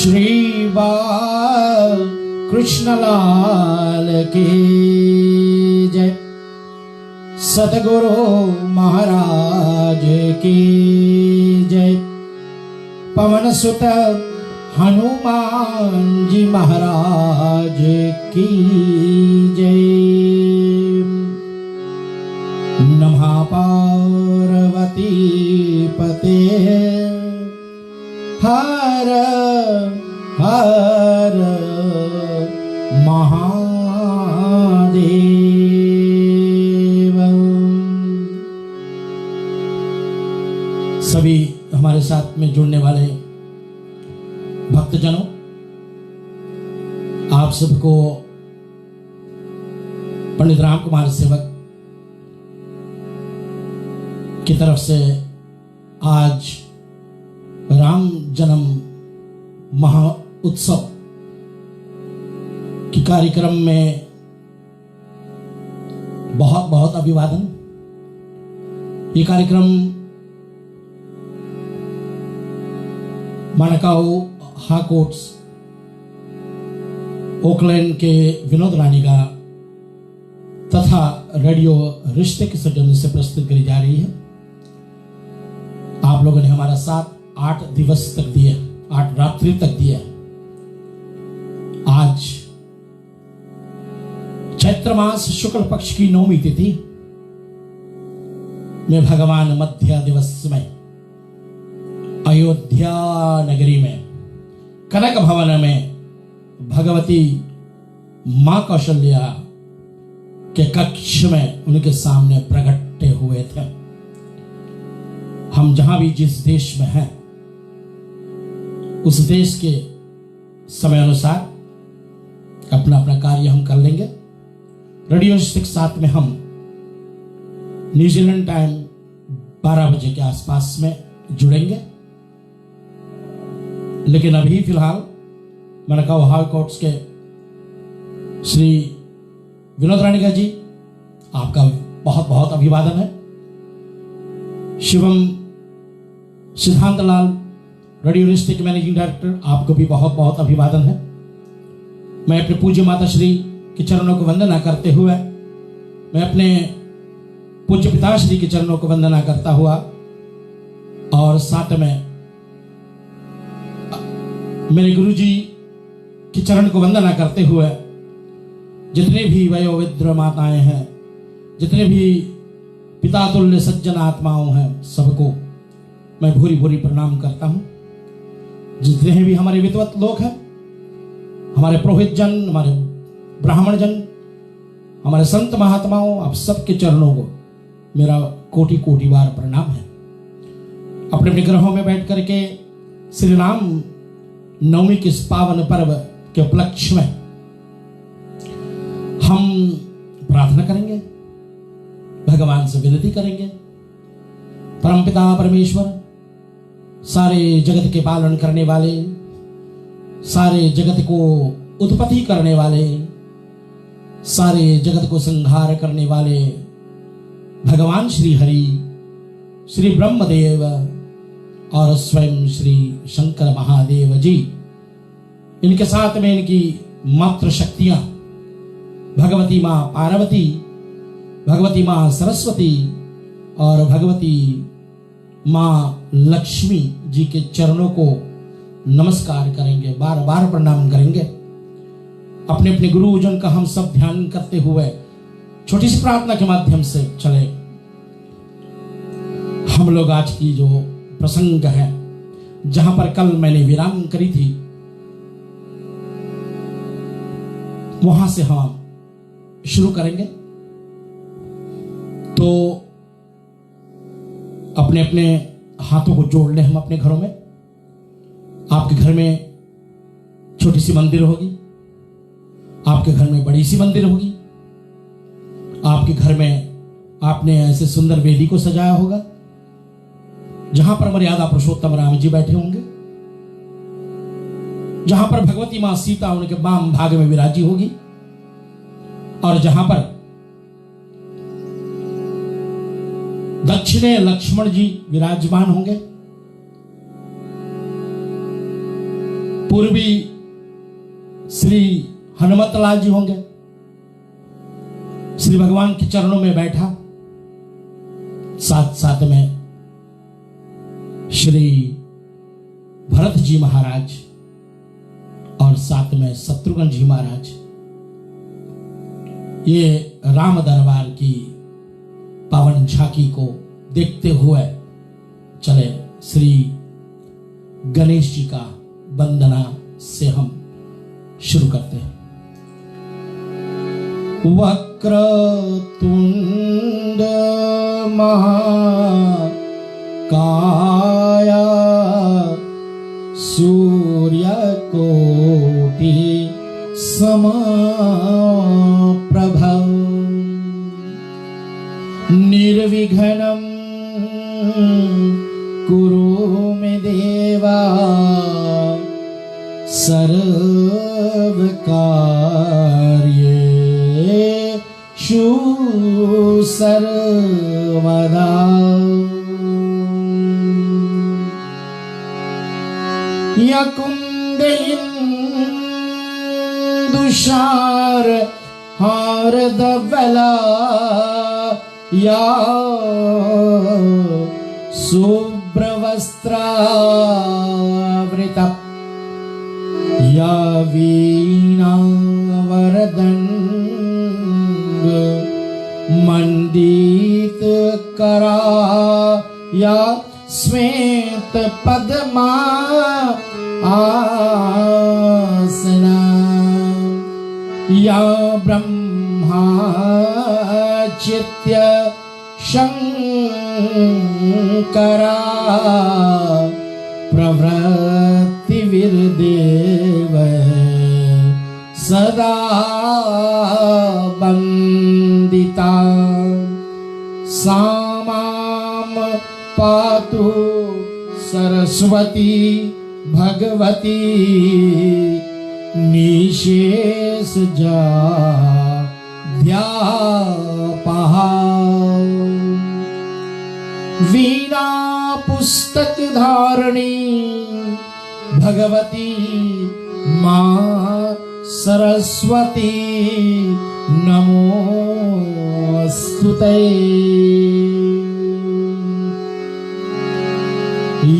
श्री बाल कृष्णलाल की जय। सतगुरु महाराज की जय। पवन सुत हनुमान जी महाराज की जय। नमः पार्वती पते हर हर महादेव। सभी हमारे साथ में जुड़ने वाले भक्तजनों, आप सबको पंडित राम कुमार सेवक की तरफ से आज राम जन्म महा उत्सव के कार्यक्रम में बहुत बहुत अभिवादन। ये कार्यक्रम माणकाऊ हाकोट्स ओकलैंड के विनोद रानीगा तथा रेडियो रिश्ते के सौजन्य से प्रस्तुत करी जा रही है। आप लोगों ने हमारा साथ 8 दिवस तक दिया, 8 रात्रि तक दिया। आज चैत्र मास शुक्ल पक्ष की 9वीं तिथि में भगवान मध्य दिवस में अयोध्या नगरी में कनक भवन में भगवती मां कौशल्या के कक्ष में उनके सामने प्रकट हुए थे। हम जहां भी जिस देश में हैं उस देश के समय अनुसार अपना अपना कार्य हम कर लेंगे। रेडियो स्टिक साथ में हम न्यूजीलैंड टाइम 12 बजे के आसपास में जुड़ेंगे। लेकिन अभी फिलहाल मनकाऊ हाई कोर्ट्स के श्री विनोद रानीगा जी, आपका बहुत बहुत अभिवादन है। शिवम सिद्धांतलाल रेडियो रिश्ते के मैनेजिंग डायरेक्टर, आपको भी बहुत बहुत अभिवादन है। मैं अपने पूज्य माता श्री के चरणों को वंदना करते हुए, मैं अपने पूज्य पिताश्री के चरणों को वंदना करता हुआ और साथ में मेरे गुरुजी के चरण को वंदना करते हुए जितने भी वयोवृद्ध माताएं हैं, जितने भी पिता तुल्य सज्जन आत्माओं हैं, सबको मैं भूरी भूरी प्रणाम करता हूं। जितने भी हमारे विद्वत लोग हैं, हमारे पुरोहित जन, हमारे ब्राह्मण जन, हमारे संत महात्माओं, आप सबके चरणों को मेरा कोटि कोटि बार प्रणाम है। अपने अपने ग्रहों में बैठ करके श्री राम नवमी के इस पावन पर्व के उपलक्ष्य में हम प्रार्थना करेंगे, भगवान से विनती करेंगे। परमपिता परमेश्वर, सारे जगत के पालन करने वाले, सारे जगत को उत्पत्ति करने वाले, सारे जगत को संहार करने वाले भगवान श्री हरि, श्री ब्रह्मदेव और स्वयं श्री शंकर महादेव जी, इनके साथ में इनकी मातृ शक्तियां भगवती मां पार्वती, भगवती मां सरस्वती और भगवती मां लक्ष्मी जी के चरणों को नमस्कार करेंगे, बार बार प्रणाम करेंगे। अपने अपने गुरुजन का हम सब ध्यान करते हुए छोटी सी प्रार्थना के माध्यम से चले। हम लोग आज की जो प्रसंग है, जहां पर कल मैंने विराम करी थी, वहां से हम शुरू करेंगे। तो अपने अपने हाथों को जोड़ लें हम अपने घरों में। आपके घर में छोटी सी मंदिर होगी, आपके घर में बड़ी सी मंदिर होगी, आपके घर में आपने ऐसे सुंदर वेदी को सजाया होगा जहां पर मर्यादा पुरुषोत्तम राम जी बैठे होंगे, जहां पर भगवती मां सीता उनके वाम भाग में विराजी होगी और जहां पर दक्षिणे लक्ष्मण जी विराजमान होंगे, पूर्वी श्री हनुमत लाल जी होंगे। श्री भगवान के चरणों में बैठा, साथ साथ में श्री भरत जी महाराज और साथ में शत्रुघ्न जी महाराज। ये राम दरबार की पावन झांकी को देखते हुए चले श्री गणेश जी का वंदना से हम शुरू करते हैं। वक्रतुंड महाकाया सूर्यकोटि समप्रभा निर्विघ्नं कुरु मे देवा सर्वकार्येषु सर्वदा। यकुंदेन्दुशार हारदवला या शुभ्रवस्त्रावृता या वीणावरदण्ड मण्डितकरा या श्वेत पद्मा आसना या ब्रह्माचित्य शंकरा प्रवृत्तिर्देव सदा वंदिता सामाम पातु सरस्वती भगवती निशेष जाध्यापहा वीणा पुस्तक धारणी भगवती मां सरस्वती नमोस्तुते।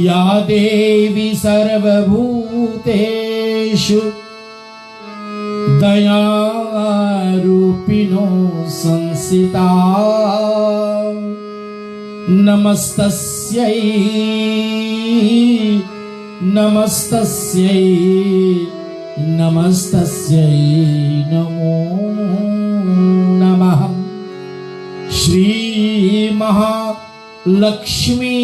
या देवी सर्वभूतेषु दयारूपिणो संसिता नमस्तस्यै नमस्तस्यै नमस्तस्यै नमो नमः। श्री महालक्ष्मी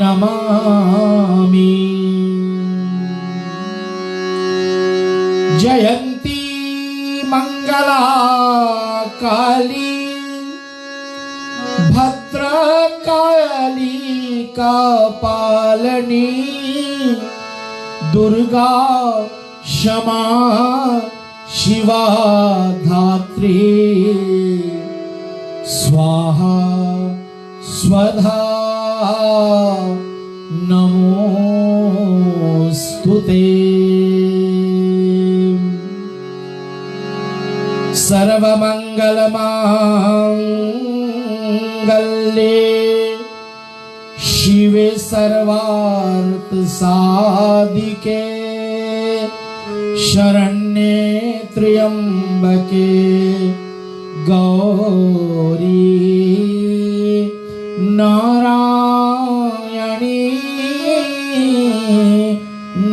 नमामि। जयंती मंगला काली भद्रकाली कपालिनी दुर्गा क्षमा शिवा धात्री स्वाहा स्वधा नमोस्तुते। सर्वमंगलमांगल्ये शिवे सर्वार्थ साधिके शरण्ये त्र्यंबके गौरी नारायणी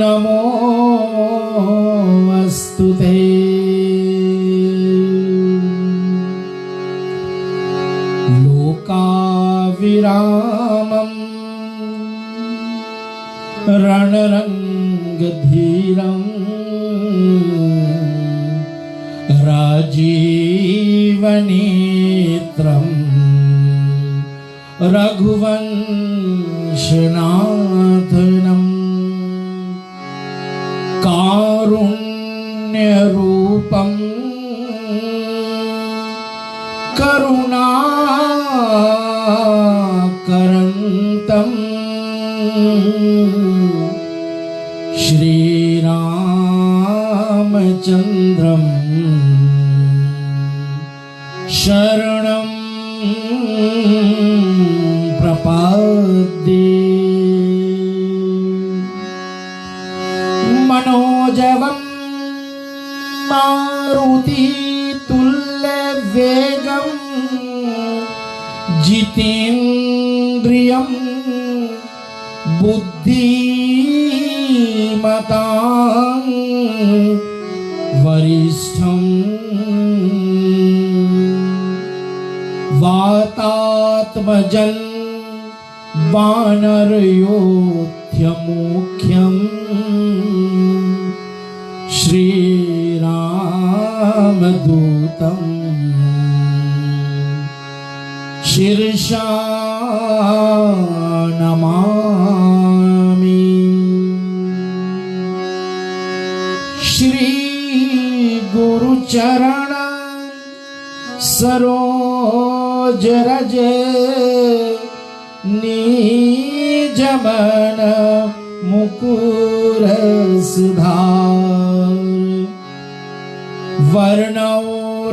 नमोस्तुते। लोकाविरामम् रणरंगधीरम् राजीवनेत्रम् रघुवंशनाथनम् कारुण्यरूपम् करुणाकरन्तम् श्रीरामचन्द्रं शरणं प्रपद्ये। मनोजवं मारुतितुल्यवेगं जितेन्द्रियं बुद्धिमतां वरिष्ठं वातात्मजं वानरयोध्यमुख्यं श्रीरामदूतं शिरसा नमामि। श्री गुरुचरण सरोज रज निजमन मुकुर सुधार। वर्णौ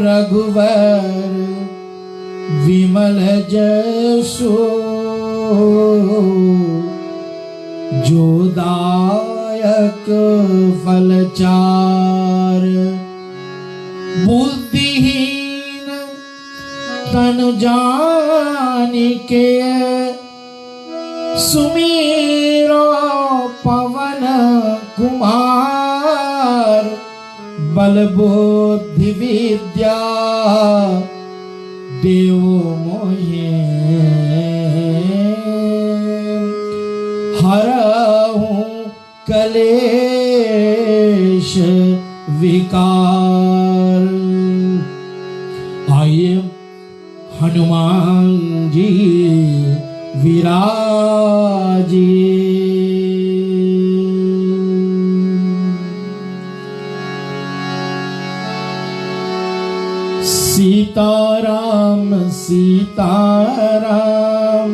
रघुवर विमल जसो जो दायक फलचार। बुद्धिहीन तन जानिके सुमीरो पवन कुमार। बल बुद्धि विद्या देव मोहे हरहूं कलेश विकार। आइए हनुमान जी विराजिए। सीताराम सीताराम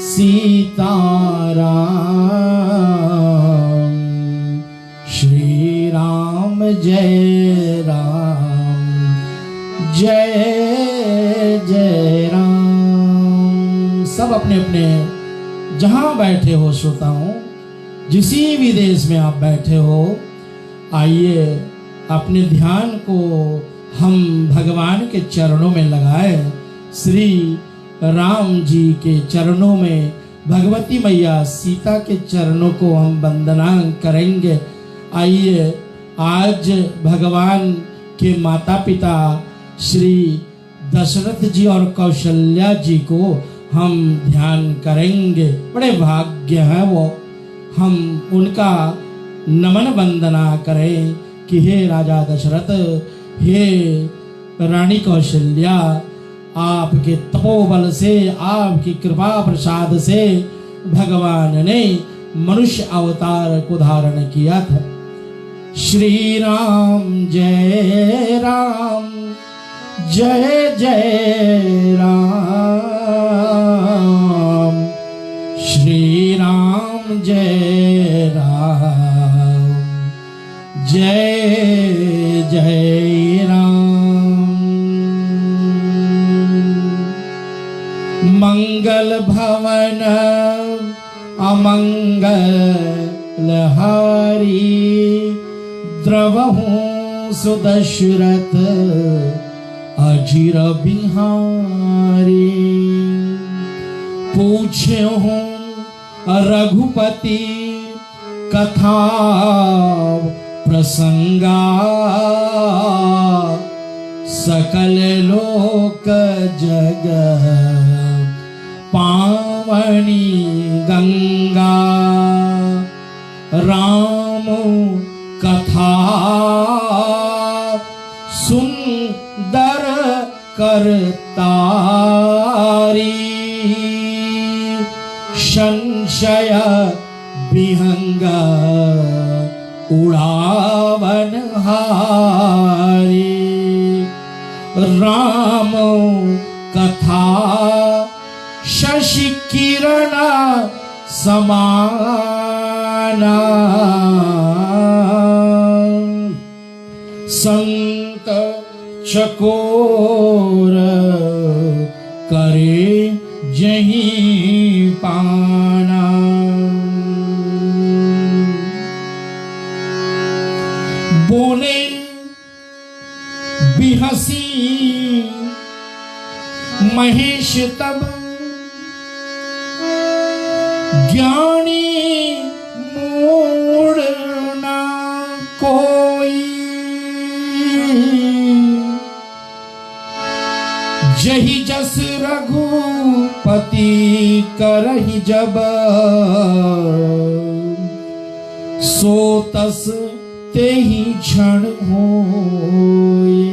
सीताराम। श्री राम जय राम जय जय राम। सब अपने अपने जहां बैठे हो श्रोताओं, जिसी भी देश में आप बैठे हो, आइए अपने ध्यान को हम भगवान के चरणों में लगाए। श्री राम जी के चरणों में भगवती मैया सीता के चरणों को हम वंदना करेंगे। आइए आज भगवान के माता पिता श्री दशरथ जी और कौशल्या जी को हम ध्यान करेंगे। बड़े भाग्य हैं वो, हम उनका नमन वंदना करें कि हे राजा दशरथ, हे रानी कौशल्या, आपके तपोबल से, आपकी कृपा प्रसाद से भगवान ने मनुष्य अवतार को धारण किया था। श्री राम जय राम जय जय राम। श्री राम जय राम जय जय राम। मंगल भवन अमंगल हारी, द्रवहूं सुदशरथ अजिर बिहारी। पूछे हूँ रघुपति कथा प्रसंगा, सकल लोक जग पावनी गंगा। राम कथा सुंदर करतारी, संशय विहंग उड़ावन हारी। राम कथा शशि किरण समान, संत चकोर करे जहीं पाना। बोले बिहसी महेश तब ज्ञानी मूड ना कोई। जही जस रघुपति करहि जब सो तस तेहि क्षण होई।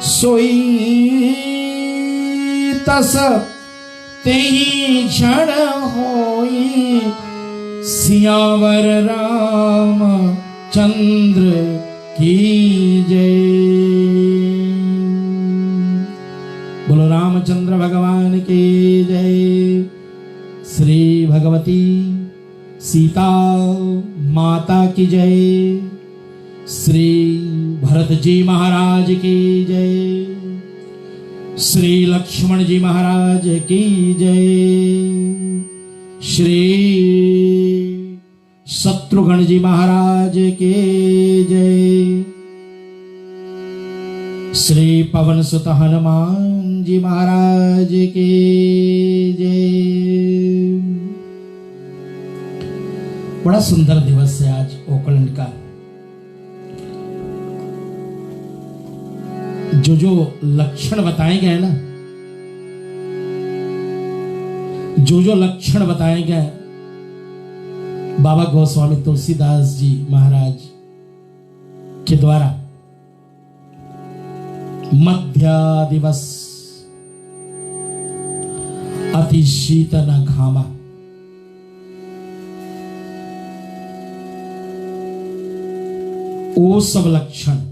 सोई तस तेहि क्षण होई। सियावर राम चंद्र की जय। बोलो रामचंद्र भगवान की जय। श्री भगवती सीता माता की जय। श्री भरत जी महाराज की जय। श्री लक्ष्मण जी महाराज की जय। श्री शत्रुघ्न जी महाराज की जय। श्री पवन सुत हनुमान जी महाराज की जय। बड़ा सुंदर दिवस है आज ओकलैंड का। जो लक्षण बताए गए ना, जो लक्षण बताए गए बाबा गोस्वामी तुलसीदास जी महाराज के द्वारा, मध्या दिवस अति शीत न घामा, वो सब लक्षण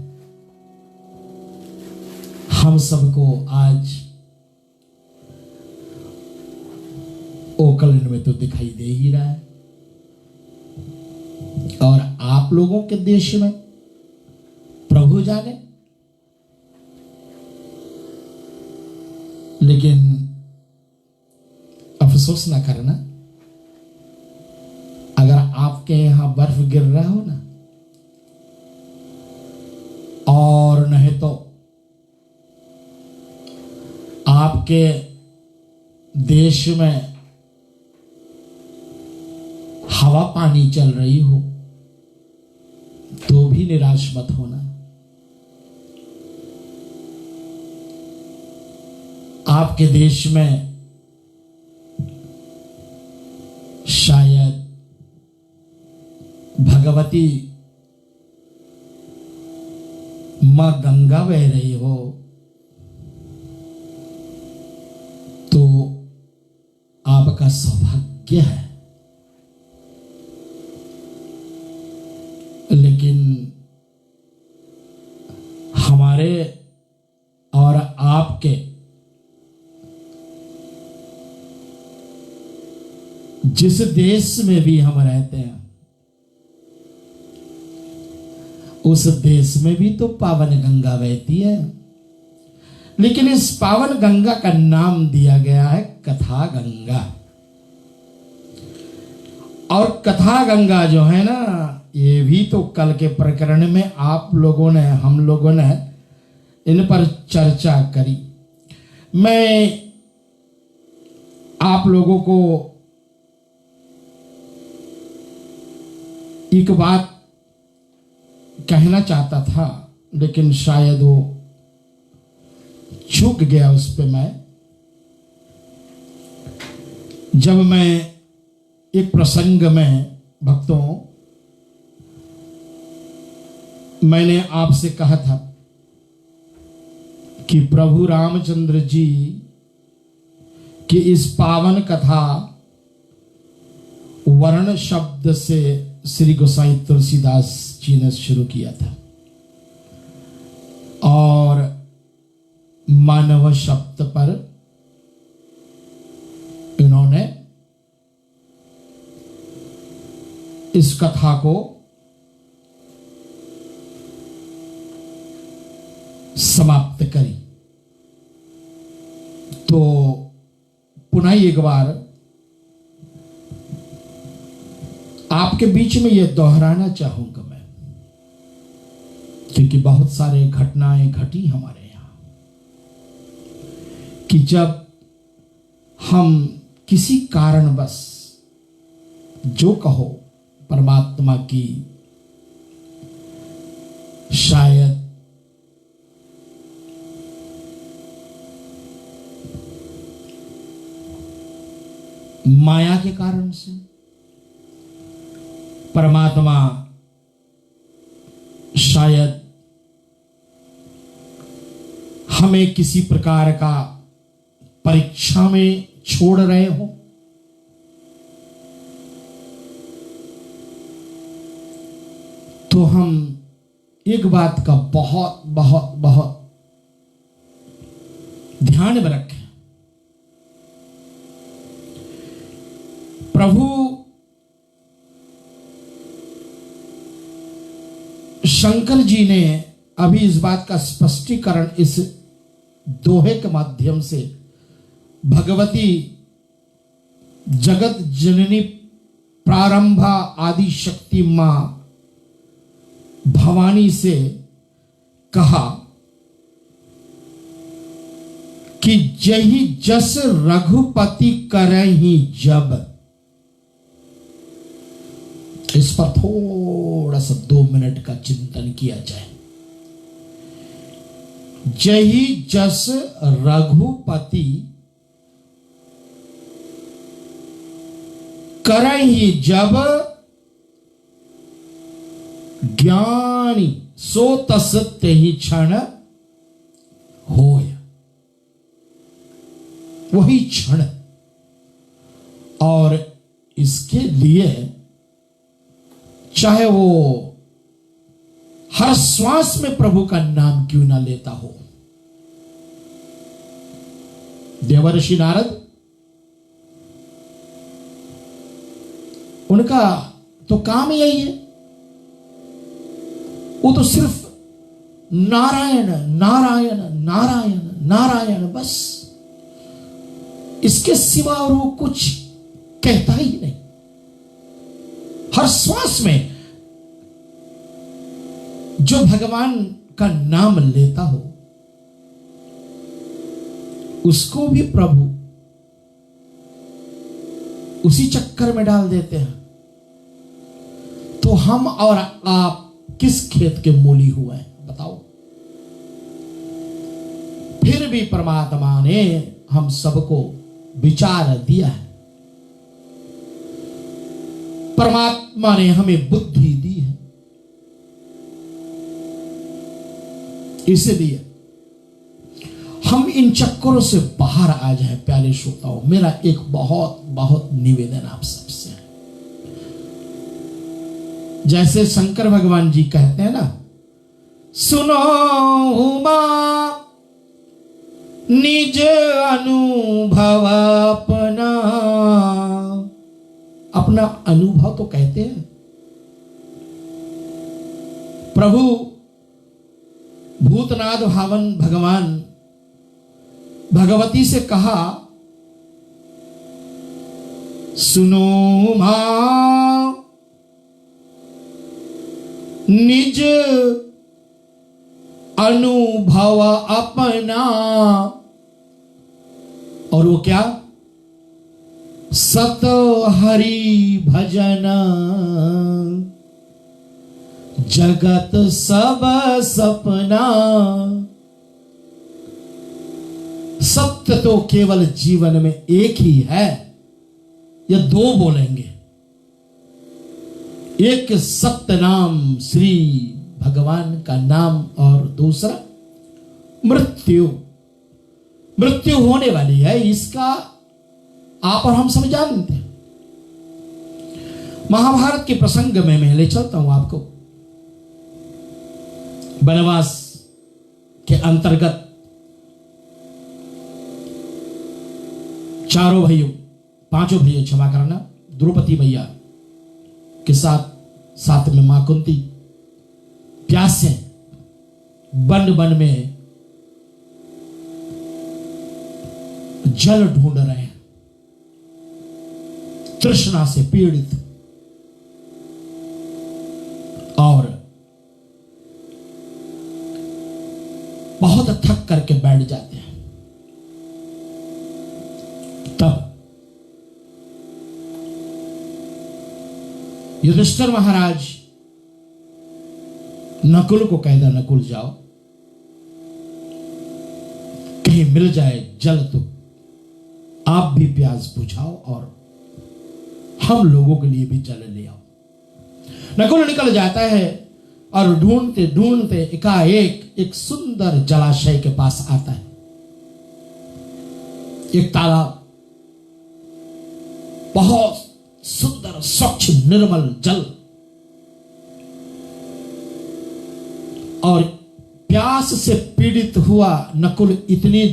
हम सबको आज ओकलैंड में तो दिखाई दे ही रहा है। और आप लोगों के देश में प्रभु जाने। लेकिन अफसोस ना करना, अगर आपके यहां बर्फ गिर रहा हो ना, और नहीं तो आपके देश में हवा पानी चल रही हो, तो भी निराश मत होना। आपके देश में शायद भगवती मां गंगा बह रही हो, तो आपका सौभाग्य है। लेकिन हमारे और आपके जिस देश में भी हम रहते हैं, उस देश में भी तो पावन गंगा बहती है। लेकिन इस पावन गंगा का नाम दिया गया है कथा गंगा। और कथा गंगा जो है ना, ये भी तो कल के प्रकरण में आप लोगों ने, हम लोगों ने इन पर चर्चा करी। मैं आप लोगों को एक बात कहना चाहता था, लेकिन शायद वो चूक गया उस पे। मैं जब मैं एक प्रसंग में भक्तों, मैंने आपसे कहा था कि प्रभु रामचंद्र जी की इस पावन कथा वर्ण शब्द से श्री गोसाई तुलसीदास जी ने शुरू किया था, और मानव शब्द पर इस कथा को समाप्त करी। तो पुनः एक बार आपके बीच में यह दोहराना चाहूंगा मैं, क्योंकि बहुत सारे घटनाएं घटी हमारे यहां कि जब हम किसी कारणवश, जो कहो, परमात्मा की शायद माया के कारण से, परमात्मा शायद हमें किसी प्रकार का परीक्षा में छोड़ रहे हो, तो हम एक बात का बहुत बहुत बहुत ध्यान में रखें। प्रभु शंकर जी ने अभी इस बात का स्पष्टीकरण इस दोहे के माध्यम से भगवती जगत जननी प्रारंभा आदि शक्ति मां भवानी से कहा कि जही जस रघुपति करहि जब। इस पर थोड़ा सा 2 मिनट का चिंतन किया जाए। जही जस रघुपति करहि जब, ज्ञानी सो तस तेहि क्षण होय। वही क्षण, और इसके लिए चाहे वो हर श्वास में प्रभु का नाम क्यों ना लेता हो। देवर्षि नारद, उनका तो काम यही है, वो तो सिर्फ नारायण नारायण नारायण नारायण, बस इसके सिवा और वो कुछ कहता ही नहीं। हर श्वास में जो भगवान का नाम लेता हो, उसको भी प्रभु उसी चक्कर में डाल देते हैं। तो हम और आप किस खेत के मूली हुए हैं बताओ। फिर भी परमात्मा ने हम सबको विचार दिया है, परमात्मा ने हमें बुद्धि दी है। इसलिए हम इन चक्करों से बाहर आ जाएं। प्यारे श्रोताओं, मेरा एक बहुत बहुत निवेदन आप सबसे है। जैसे शंकर भगवान जी कहते हैं ना, सुनो मां निज अनुभव अपना। अपना अनुभव तो कहते हैं। प्रभु भूतनाथ भावन भगवान भगवती से कहा, सुनो मां निज अनुभव अपना। और वो क्या? सत हरि भजन जगत सब सपना। सत्य तो केवल जीवन में एक ही है, या दो बोलेंगे। एक सत्य नाम श्री भगवान का नाम, और दूसरा मृत्यु। मृत्यु होने वाली है, इसका आप और हम सब जानते हैं। महाभारत के प्रसंग में मैं ले चलता हूं आपको। वनवास के अंतर्गत चारों भाइयों, पांचों भाइयों, क्षमा करना, द्रौपदी मैया के साथ साथ में मां कुंती प्यासे वन वन में जल ढूंढ रहे हैं, तृष्णा से पीड़ित, और बहुत थक करके बैठ जाते हैं। तब युधिष्ठिर महाराज नकुल को कहता, नकुल जाओ, कहीं मिल जाए जल तो आप भी प्यास बुझाओ और हम लोगों के लिए भी जल ले आओ। नकुल निकल जाता है और ढूंढते ढूंढते एकाएक एक सुंदर जलाशय के पास आता है। एक तालाब, बहुत सुंदर स्वच्छ निर्मल जल, और प्यास से पीड़ित हुआ नकुल इतनी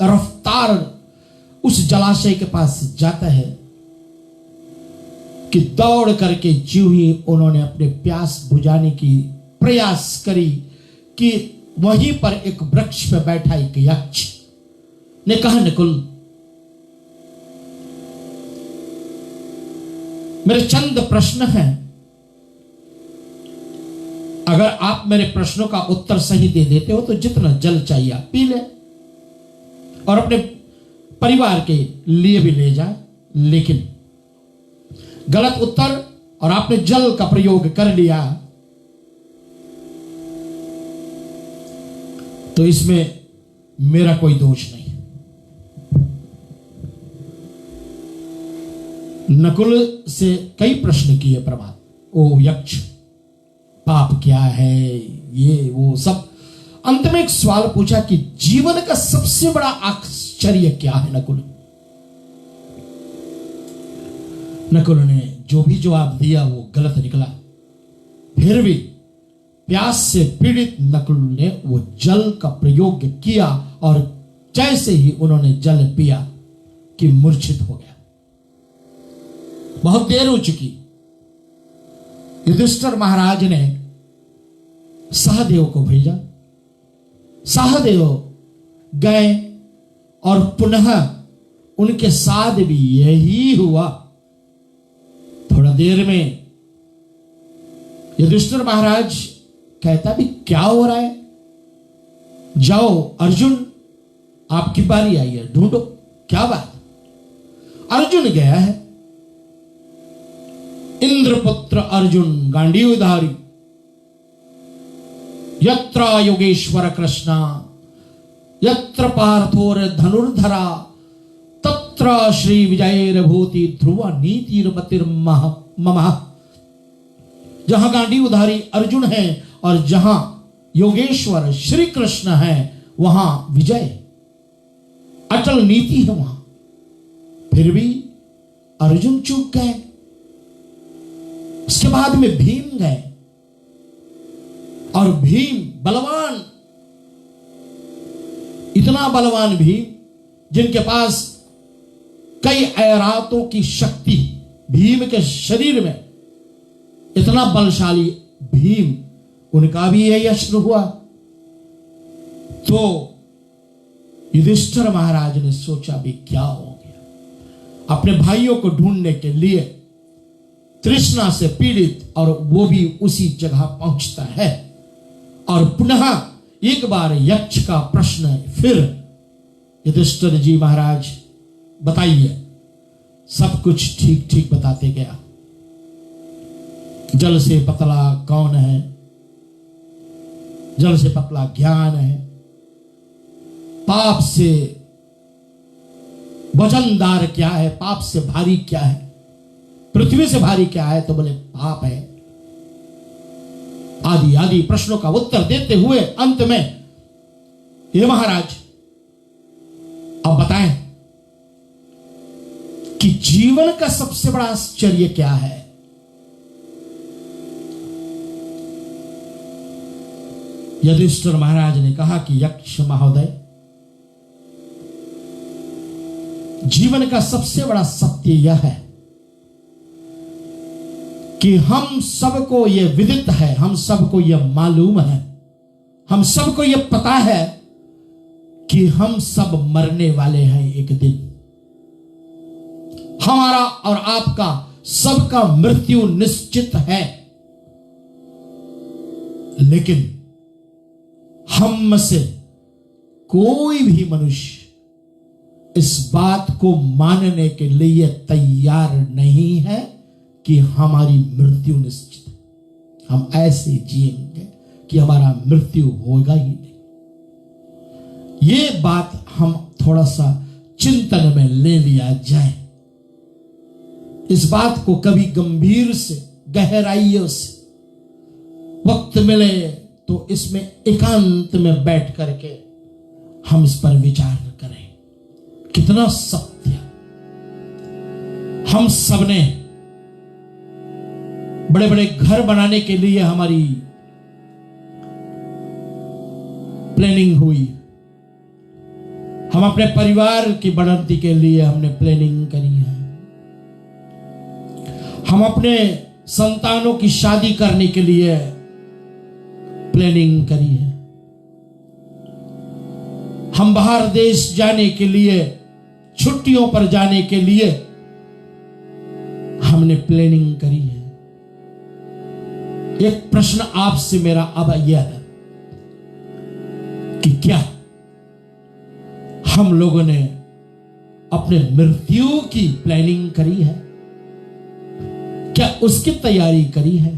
रफ्तार उस जलाशय के पास जाता है कि दौड़ करके ज्यों ही उन्होंने अपने प्यास बुझाने की प्रयास करी कि वहीं पर एक वृक्ष पर बैठा एक यक्ष ने कहा, नकुल, मेरे चंद प्रश्न हैं, अगर आप मेरे प्रश्नों का उत्तर सही दे देते हो तो जितना जल चाहिए आप पी ले और अपने परिवार के लिए भी ले जाए, लेकिन गलत उत्तर और आपने जल का प्रयोग कर लिया तो इसमें मेरा कोई दोष नहीं। नकुल से कई प्रश्न किए प्रभात, ओ यक्ष, पाप क्या है, ये वो सब। अंत में एक सवाल पूछा कि जीवन का सबसे बड़ा आश्चर्य क्या है नकुल? नकुल ने जो भी जवाब दिया वो गलत निकला। फिर भी प्यास से पीड़ित नकुल ने वो जल का प्रयोग किया और जैसे ही उन्होंने जल पिया कि मूर्छित हो गया। बहुत देर हो चुकी। युधिष्ठिर महाराज ने सहदेव को भेजा। सहदेव गए और पुनः उनके साथ भी यही हुआ। थोड़ा देर में युधिष्ठिर महाराज कहता, भी क्या हो रहा है, जाओ अर्जुन, आपकी बारी आई है, ढूंढो क्या बात। अर्जुन गया है, इंद्रपुत्र अर्जुन गांडीवधारी, यत्र योगेश्वर कृष्णा, यत्र पार्थोर धनुर्धरा, तत्र श्री विजय भूति ध्रुव नीतिर्मतिर मम। जहां गांडीवधारी अर्जुन है और जहां योगेश्वर श्री कृष्ण है वहां विजय, अटल नीति है वहां। फिर भी अर्जुन चूक गए। उसके बाद में भीम गए और भीम बलवान, इतना बलवान भीम जिनके पास कई ऐरातों की शक्ति, भीम के शरीर में इतना बलशाली भीम, उनका भी यही अश्रु हुआ। तो युधिष्ठिर महाराज ने सोचा भी क्या हो गया। अपने भाइयों को ढूंढने के लिए तृष्णा से पीड़ित और वो भी उसी जगह पहुंचता है और पुनः एक बार यक्ष का प्रश्न फिर, युधिष्ठिर जी महाराज बताइए। सब कुछ ठीक ठीक बताते गया। जल से पतला कौन है, जल से पतला ज्ञान है, पाप से वजनदार क्या है, पाप से भारी क्या है, पृथ्वी से भारी क्या है, तो बोले पाप है। आदि आदि प्रश्नों का उत्तर देते हुए अंत में, ये महाराज अब बताएं कि जीवन का सबसे बड़ा आश्चर्य क्या है। युधिष्ठिर महाराज ने कहा कि यक्ष महोदय, जीवन का सबसे बड़ा सत्य यह है कि हम सबको यह विदित है, हम सबको यह मालूम है, हम सबको यह पता है कि हम सब मरने वाले हैं एक दिन। हमारा और आपका सबका मृत्यु निश्चित है। लेकिन हम में से कोई भी मनुष्य इस बात को मानने के लिए तैयार नहीं है कि हमारी मृत्यु निश्चित है। हम ऐसे जिएंगे कि हमारा मृत्यु होगा ही नहीं। ये बात हम थोड़ा सा चिंतन में ले लिया जाए। इस बात को कभी गंभीर से, गहराइयों से वक्त मिले तो इसमें एकांत में बैठ करके हम इस पर विचार करें। कितना सत्य। हम सबने बड़े बड़े घर बनाने के लिए हमारी प्लानिंग हुई। हम अपने परिवार की बढ़ोतरी के लिए हमने प्लानिंग करी है। हम अपने संतानों की शादी करने के लिए प्लानिंग करी है। हम बाहर देश जाने के लिए, छुट्टियों पर जाने के लिए हमने प्लानिंग करी है। एक प्रश्न आपसे मेरा अब यह है कि क्या हम लोगों ने अपने मृत्यु की प्लानिंग करी है? क्या उसकी तैयारी करी है?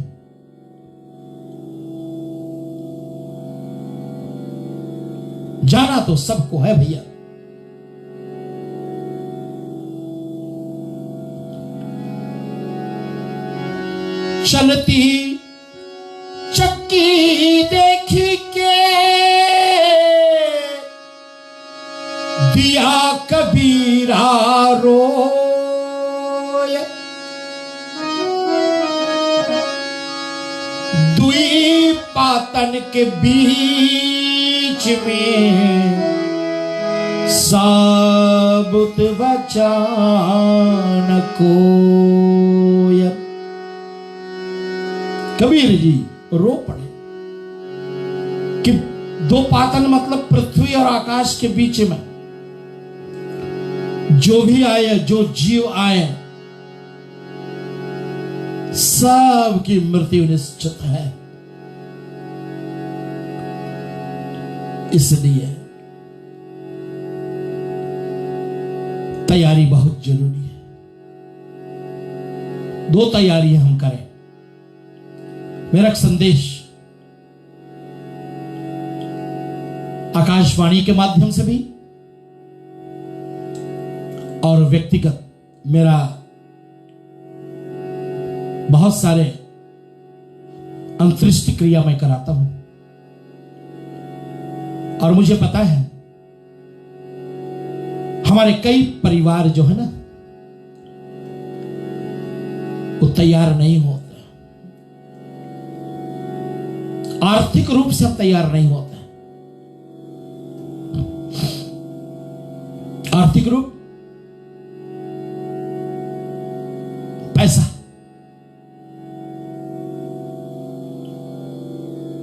जाना तो सबको है भैया, चलती चक्की देखी के दिया कबीरा रोय, दुई पातन के बीच में साबुत बचान कोय। कबीर जी रो पड़े कि दो पातन मतलब पृथ्वी और आकाश के बीच में जो भी आए, जो जीव आए, सबकी मृत्यु निश्चित है। इसलिए तैयारी बहुत जरूरी है। दो तैयारियां हम करें। मेरा एक संदेश आकाशवाणी के माध्यम से भी और व्यक्तिगत मेरा बहुत सारे अंत्येष्टि क्रिया मैं कराता हूं और मुझे पता है हमारे कई परिवार जो है ना वो तैयार नहीं होते, आर्थिक रूप से हम तैयार नहीं होते। आर्थिक रूप, पैसा,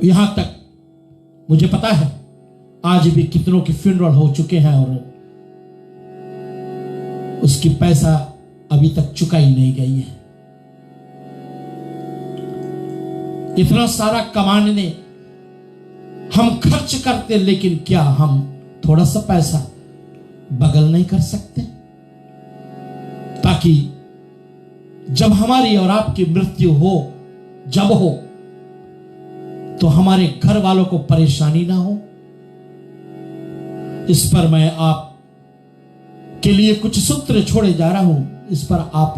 यहां तक मुझे पता है आज भी कितनों के फ्यूनरल हो चुके हैं और उसकी पैसा अभी तक चुकाई नहीं गई है। इतना सारा कमाने हम खर्च करते, लेकिन क्या हम थोड़ा सा पैसा बगल नहीं कर सकते ताकि जब हमारी और आपकी मृत्यु हो, जब हो, तो हमारे घर वालों को परेशानी ना हो। इस पर मैं आप के लिए कुछ सूत्र छोड़े जा रहा हूं, इस पर आप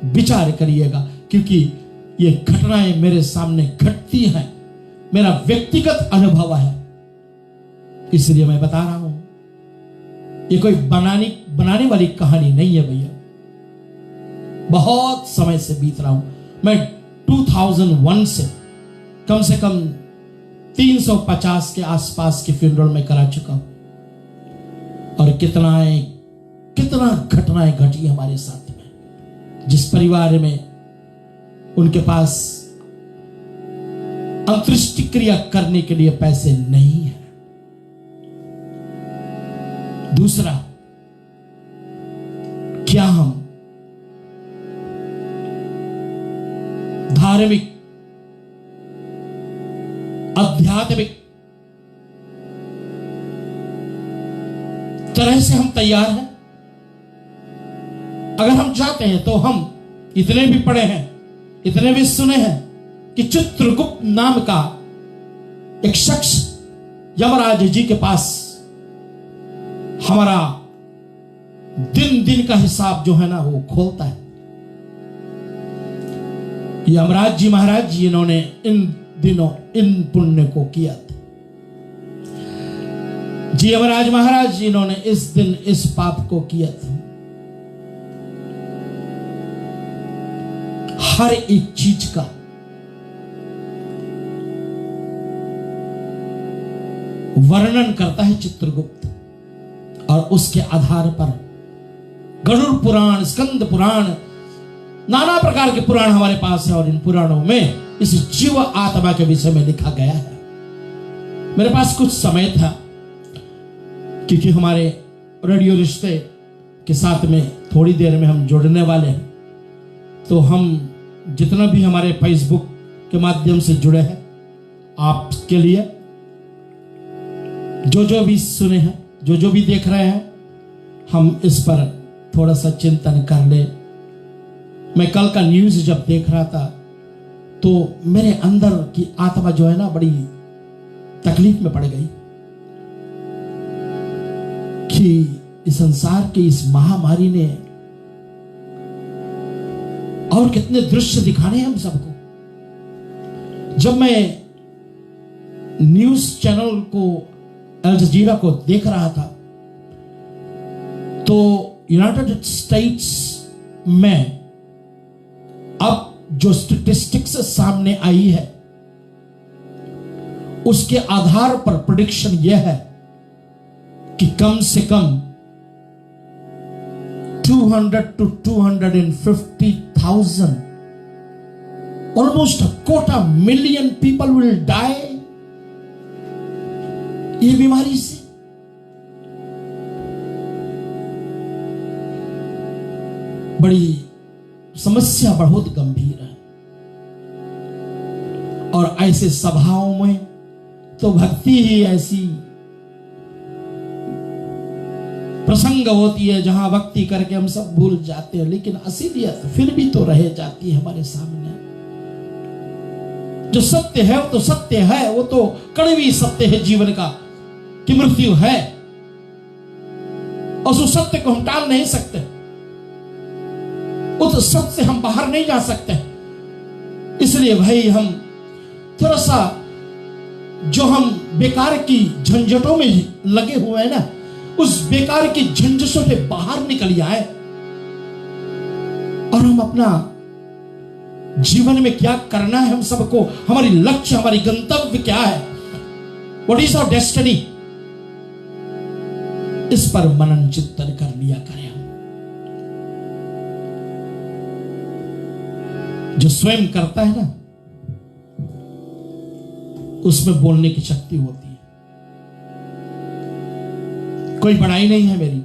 विचार करिएगा, क्योंकि ये घटनाएं मेरे सामने घटती हैं, मेरा व्यक्तिगत अनुभव है, इसलिए मैं बता रहा हूं। ये कोई बनाने वाली कहानी नहीं है भैया। बहुत समय से बीत रहा हूं मैं। 2001 से कम 350 के आसपास के फ्यूनरल में करा चुका हूं और कितना घटनाएं घटी हमारे साथ में। जिस परिवार में उनके पास अंत्येष्टि क्रिया करने के लिए पैसे नहीं है। दूसरा, क्या हम धार्मिक आध्यात्मिक तरह से हम तैयार हैं? अगर हम चाहते हैं तो हम इतने भी पढ़े हैं, इतने भी सुने हैं कि चित्रगुप्त नाम का एक शख्स यमराज जी के पास हमारा दिन दिन का हिसाब जो है ना वो खोलता है। यमराज जी महाराज जी इन्होंने इन दिनों इन पुण्य को किया था। जी यमराज महाराज जी इन्होंने इस दिन इस पाप को किया था। हर एक चीज का वर्णन करता है चित्रगुप्त, और उसके आधार पर गरुड़ पुराण, स्कंद पुराण, नाना प्रकार के पुराण हमारे पास है, और इन पुराणों में इस जीव आत्मा के विषय में लिखा गया है। मेरे पास कुछ समय था, क्योंकि हमारे रेडियो रिश्ते के साथ में थोड़ी देर में हम जुड़ने वाले हैं, तो हम जितना भी हमारे फेसबुक के माध्यम से जुड़े हैं, आपके लिए जो भी सुने हैं, जो भी देख रहे हैं, हम इस पर थोड़ा सा चिंतन कर ले। मैं कल का न्यूज जब देख रहा था तो मेरे अंदर की आत्मा जो है ना बड़ी तकलीफ में पड़ गई कि इस संसार के इस महामारी ने और कितने दृश्य दिखाने हैं हम सबको। जब मैं न्यूज चैनल को, अल जजीरा को देख रहा था, तो यूनाइटेड स्टेट्स में अब जो स्टैटिस्टिक्स सामने आई है उसके आधार पर प्रेडिक्शन यह है कि कम से कम 200 to 250,000, almost a quarter million people will die ये बीमारी से। बड़ी समस्या बहुत गंभीर है, और ऐसे सभाओं में तो भक्ति ही ऐसी प्रसंग होती है जहां भक्ति करके हम सब भूल जाते हैं, लेकिन असलियत फिर भी तो रह जाती है हमारे सामने। जो सत्य है वो तो सत्य है, वो तो कड़वी सत्य है जीवन का कि मृत्यु है, और उस सत्य को हम टाल नहीं सकते, उस सत्य से हम बाहर नहीं जा सकते। इसलिए भाई हम थोड़ा सा जो हम बेकार की झंझटों में लगे हुए हैं ना, उस बेकार की झंझटों से बाहर निकल जाए, और हम अपना जीवन में क्या करना है, हम सबको, हमारी लक्ष्य, हमारी गंतव्य क्या है, व्हाट इज आवर डेस्टिनी, इस पर मनन चिंतन कर लिया करें। जो स्वयं करता है ना, उसमें बोलने की शक्ति होती है। कोई बड़ाई नहीं है मेरी,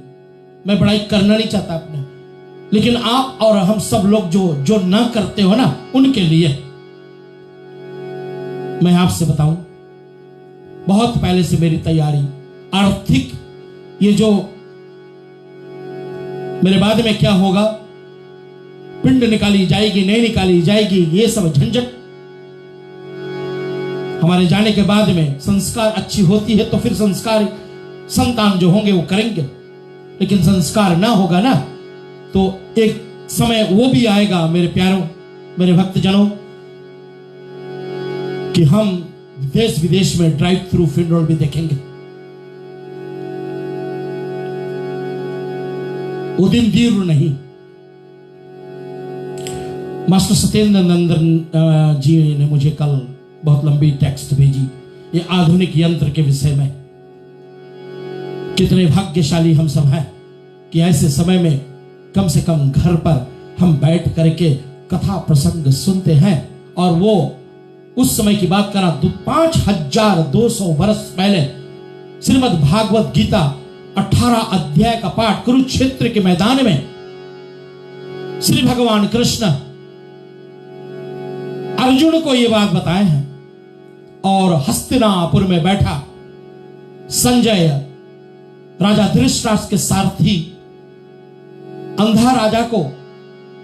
मैं बड़ाई करना नहीं चाहता अपने, लेकिन आप और हम सब लोग जो ना करते हो ना, उनके लिए मैं आपसे बताऊं, बहुत पहले से मेरी तैयारी आर्थिक, ये जो मेरे बाद में क्या होगा, पिंड निकाली जाएगी नहीं निकाली जाएगी, ये सब झंझट, हमारे जाने के बाद में संस्कार अच्छी होती है तो फिर संस्कार संतान जो होंगे वो करेंगे, लेकिन संस्कार ना होगा ना तो एक समय वो भी आएगा मेरे प्यारों, मेरे भक्तजनों, कि हम देश विदेश में ड्राइव थ्रू फ्यूनरल भी देखेंगे। वो दिन दूर नहीं। मास्टर सत्येंद्र नंदन जी ने मुझे कल बहुत लंबी टेक्स्ट भेजी, ये आधुनिक यंत्र के विषय में। कितने भाग्यशाली हम सब हैं कि ऐसे समय में कम से कम घर पर हम बैठ करके कथा प्रसंग सुनते हैं। और वो उस समय की बात करा 5200 वर्ष पहले श्रीमद् भागवत गीता 18 अध्याय का पाठ कुरुक्षेत्र के मैदान में श्री भगवान कृष्ण अर्जुन को ये बात बताए हैं। और हस्तिनापुर में बैठा संजय राजा धृतराष्ट्र के सारथी अंधा राजा को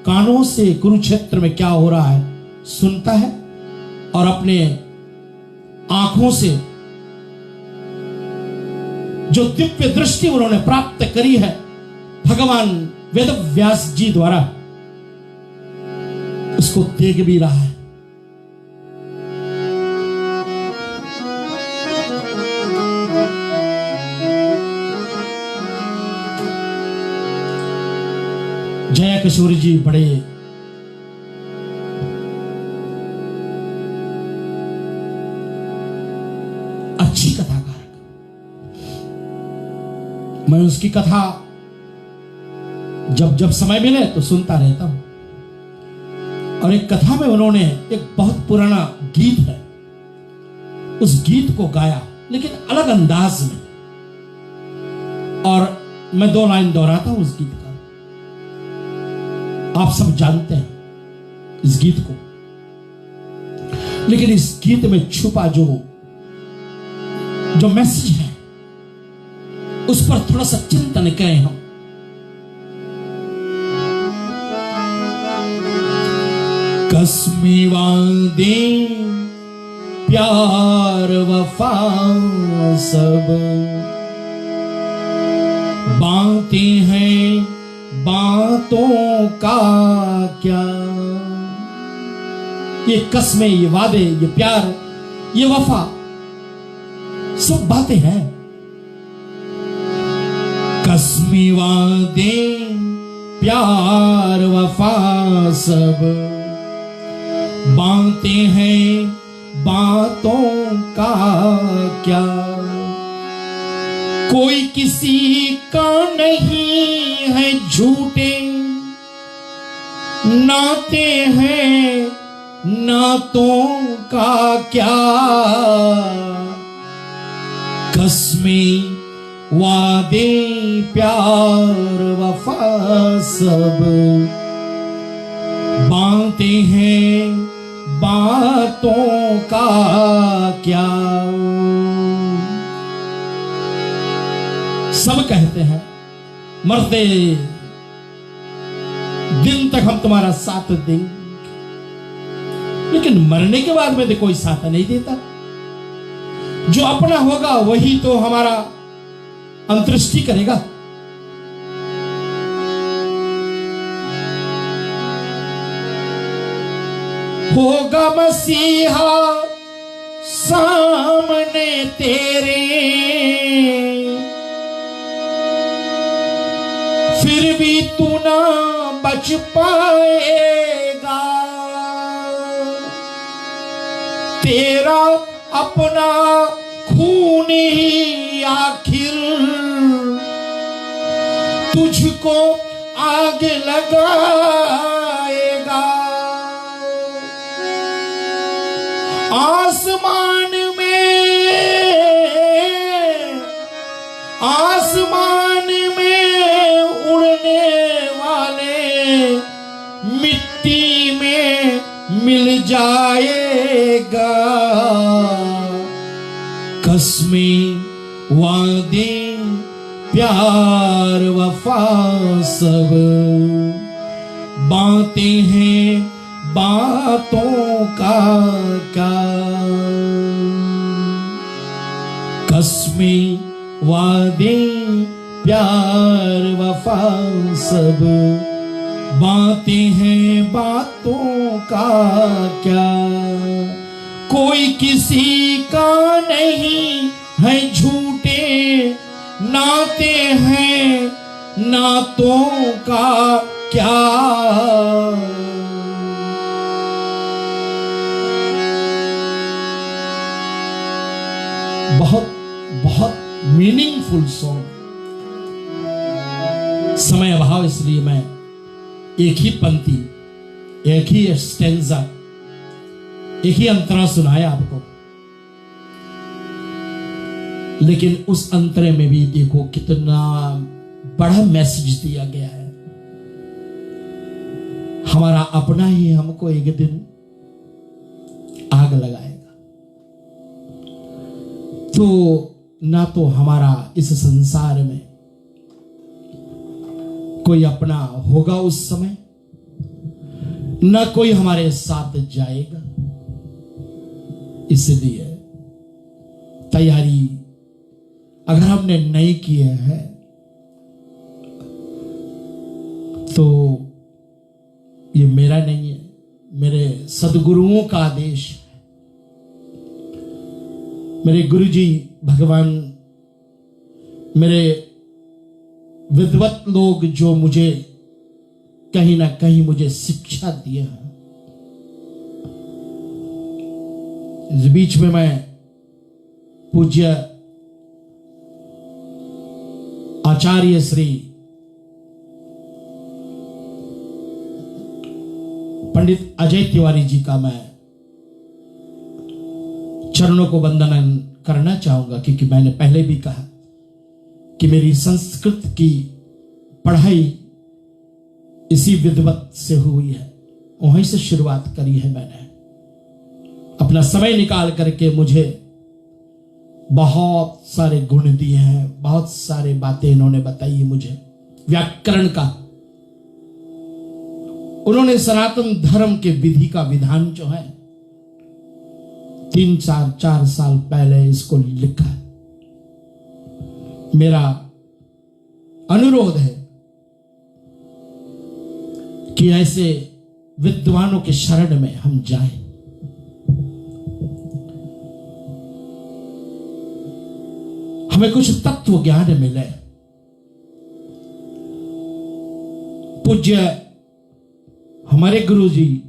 कानों से कुरुक्षेत्र में क्या हो रहा है सुनता है और अपने आंखों से जो दिव्य दृष्टि उन्होंने प्राप्त करी है भगवान वेद व्यास जी द्वारा, उसको देख भी रहा है। जया किशोर जी बड़े अच्छी कथाकारक, मैं उसकी कथा जब समय मिले तो सुनता रहता हूं। और एक कथा में उन्होंने एक बहुत पुराना गीत है, उस गीत को गाया लेकिन अलग अंदाज में। और मैं 2 लाइन दोहराता हूं उस गीत का, आप सब जानते हैं इस गीत को, लेकिन इस गीत में छुपा जो मैसेज है उस पर थोड़ा सा चिंतन करें हम। कसमें वादे प्यार वफा सब बातें हैं बातों का क्या। ये कसमें, ये वादे, ये प्यार, ये वफा सब बातें हैं। कसमें वादे प्यार वफा सब बातें हैं बातों का क्या। कोई किसी का नहीं है झूठे नाते हैं नातों का क्या। कसमें वादे प्यार वफा सब बातें हैं बातों का क्या। सब कहते हैं मरते दिन तक हम तुम्हारा साथ देंगे, लेकिन मरने के बाद में तो कोई साथ नहीं देता। जो अपना होगा वही तो हमारा अंत्येष्टि करेगा। होगा मसीहा सामने तेरे फिर भी तू ना बच पाएगा। तेरा अपना खून ही आखिर तुझको आग लगाएगा। आसमान में उड़ने वाले मिट्टी में मिल जाएगा। कसमें वादे प्यार वफा सब बातें हैं बातों का क्या। कसमें वादे प्यार वफा सब बातें हैं बातों का क्या। कोई किसी का नहीं है झूठे नाते हैं नातों का क्या। बहुत बहुत मीनिंगफुल सॉन्ग। समय अभाव इसलिए मैं एक ही पंक्ति एक ही स्टेंजा, एक ही अंतरा सुनाया आपको, लेकिन उस अंतरे में भी देखो कितना बड़ा मैसेज दिया गया है। हमारा अपना ही हमको एक दिन आग लगाएगा, तो ना तो हमारा इस संसार में कोई अपना होगा उस समय, ना कोई हमारे साथ जाएगा। इसलिए तैयारी अगर हमने नहीं किए हैं तो ये मेरा नहीं है, मेरे सदगुरुओं का आदेश है। मेरे गुरुजी भगवान, मेरे विद्वत लोग जो मुझे कहीं ना कहीं मुझे शिक्षा दिए हैं। इस बीच में मैं पूज्य आचार्य श्री पंडित अजय तिवारी जी का मैं चरणों को वंदन करना चाहूंगा, क्योंकि मैंने पहले भी कहा कि मेरी संस्कृत की पढ़ाई इसी विद्वत से हुई है, वहीं से शुरुआत करी है मैंने। अपना समय निकाल करके मुझे बहुत सारे गुण दिए हैं, बहुत सारे बातें इन्होंने बताई मुझे व्याकरण का। उन्होंने सनातन धर्म के विधि का विधान जो है 3-4 साल पहले इसको लिखा है। मेरा अनुरोध है कि ऐसे विद्वानों के शरण में हम जाएं। हमें कुछ तत्व ज्ञान मिले। पूज्य हमारे गुरु जी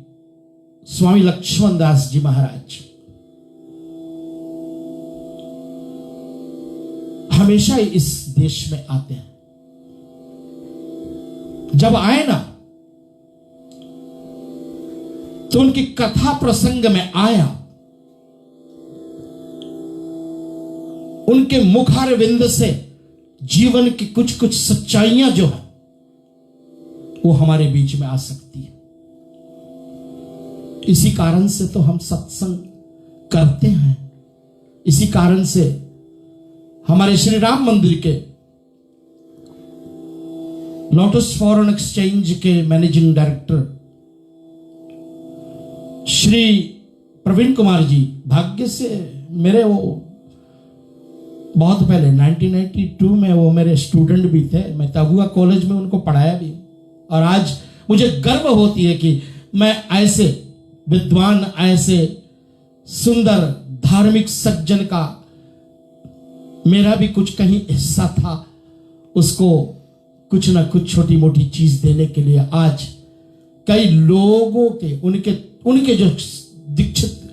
स्वामी लक्ष्मण दास जी महाराज हमेशा इस देश में आते हैं। जब आए ना तो उनकी कथा प्रसंग में आया, उनके मुखारविंद से जीवन की कुछ कुछ सच्चाइयां जो है वो हमारे बीच में आ सकती है। इसी कारण से तो हम सत्संग करते हैं। इसी कारण से हमारे श्री राम मंदिर के लोटस फॉरेन एक्सचेंज के मैनेजिंग डायरेक्टर श्री प्रवीण कुमार जी, भाग्य से मेरे वो बहुत पहले 1992 में वो मेरे स्टूडेंट भी थे। मैं तबुआ कॉलेज में उनको पढ़ाया भी, और आज मुझे गर्व होती है कि मैं ऐसे विद्वान, ऐसे सुंदर धार्मिक सज्जन का मेरा भी कुछ कहीं हिस्सा था, उसको कुछ ना कुछ छोटी मोटी चीज देने के लिए आज कई लोगों के उनके जो दीक्षित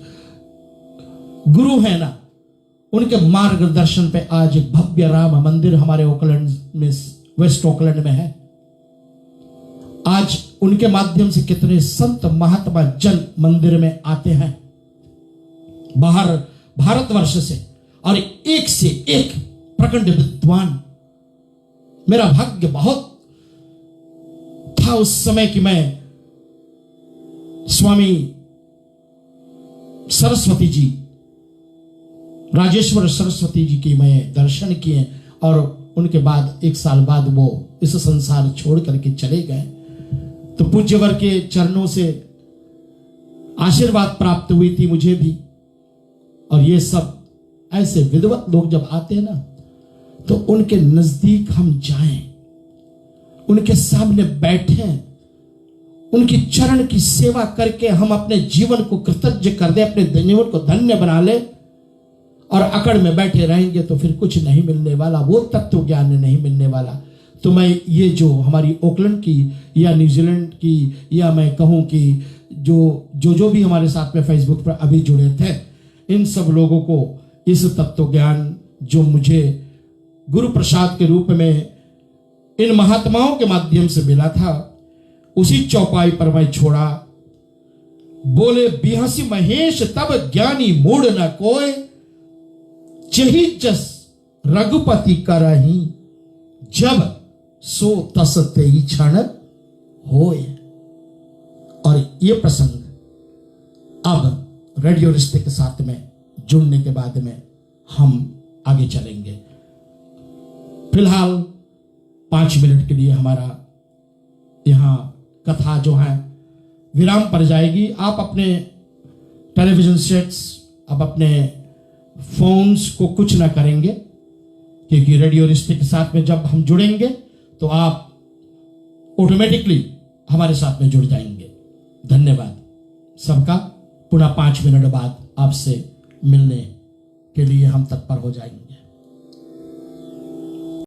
गुरु हैं ना, उनके मार्गदर्शन पे आज एक भव्य राम मंदिर हमारे ओकलैंड में, वेस्ट ओकलैंड में है। आज उनके माध्यम से कितने संत महात्मा जन मंदिर में आते हैं बाहर भारतवर्ष से, और एक से एक प्रखंड विद्वान। मेरा भाग्य बहुत था उस समय कि मैं स्वामी सरस्वती जी, राजेश्वर सरस्वती जी की मैं दर्शन किए, और उनके बाद 1 साल बाद वो इस संसार छोड़ करके चले गए। तो पूज्यवर के चरणों से आशीर्वाद प्राप्त हुई थी मुझे भी। और ये सब ऐसे विद्वत लोग जब आते हैं ना, तो उनके नजदीक हम जाएं, उनके सामने बैठें, उनकी चरण की सेवा करके हम अपने जीवन को कृतज्ञ कर दे, अपने जीवन को धन्य बना ले। और अकड़ में बैठे रहेंगे तो फिर कुछ नहीं मिलने वाला, वो तत्व ज्ञान नहीं मिलने वाला। तो मैं ये जो हमारी ओकलैंड की या न्यूजीलैंड की, या मैं कहूं कि जो भी हमारे साथ में फेसबुक पर अभी जुड़े थे, इन सब लोगों को इस तत्व ज्ञान जो मुझे गुरु प्रसाद के रूप में इन महात्माओं के माध्यम से मिला था, उसी चौपाई पर मैं छोड़ा बोले बिहसी महेश तब ज्ञानी मूड न कोय, जही जस रघुपति करही, जब सो तस तेई क्षण होय। और ये प्रसंग अब रेडियो रिश्ते के साथ में जुड़ने के बाद में हम आगे चलेंगे। फिलहाल 5 मिनट के लिए हमारा यहां कथा जो है विराम पर जाएगी। आप अपने टेलीविजन सेट्स, आप अपने फोन्स को कुछ ना करेंगे, क्योंकि रेडियो रिश्ते के साथ में जब हम जुड़ेंगे तो आप ऑटोमेटिकली हमारे साथ में जुड़ जाएंगे। धन्यवाद सबका। पुनः 5 मिनट बाद आपसे मिलने के लिए हम तत्पर हो जाएंगे।